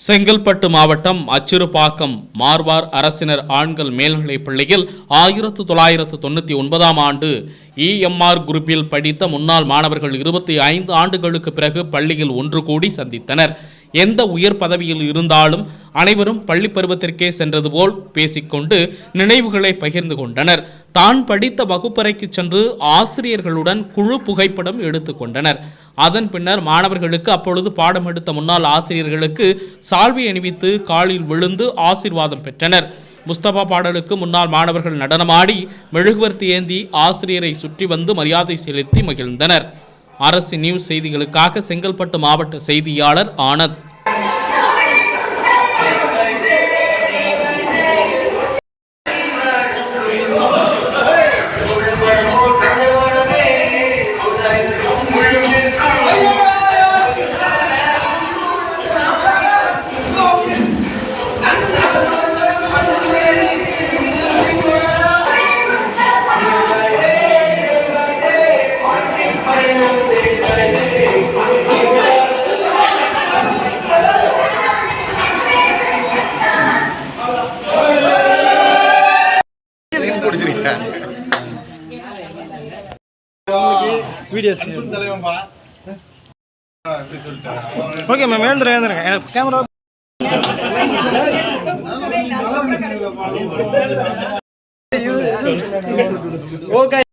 செங்கல்பட்டு மாவட்டம் அச்சிறுபாக்கம் மார்வார் அரசினர் ஆண்கள் மேல்நிலைப் பள்ளியில் 1999ஆம் ஆண்டு EMR குரூப்பில் படித்த முன்னாள் மாணவர்கள் 25 ஆண்டுகளுக்கு பிறகு பள்ளியில் ஒன்று கூடி சந்தித்தனர். எந்த உயர் பதவியில் இருந்தாலும் அனைவரும் பள்ளி பருவத்திற்கே சென்றது போல் பேசிக்கொண்டு நினைவுகளை பகிர்ந்து கொண்டனர். தான் படித்த வகுப்பறைக்கு சென்று ஆசிரியர்களுடன் குழு புகைப்படம் எடுத்துக்கொண்டனர். அதன் பின்னர் மாணவர்களுக்கு அப்பொழுது பாடம் எடுத்த முன்னாள் ஆசிரியர்களுக்கு சால்வை அணிவித்து காலில் விழுந்து ஆசீர்வாதம் பெற்றனர். முஸ்தபா பாடலுக்கு முன்னாள் மாணவர்கள் நடனமாடி மெழுகுவர்த்தி ஏந்தி ஆசிரியரை சுற்றி வந்து மரியாதை செலுத்தி மகிழ்ந்தனர். அரசு நியூஸ் செய்திகளுக்காக செங்கல்பட்டு மாவட்ட செய்தியாளர் ஆனந்த். ஓகே மேம், எழுந்துருங்க கேமரா. ஓகே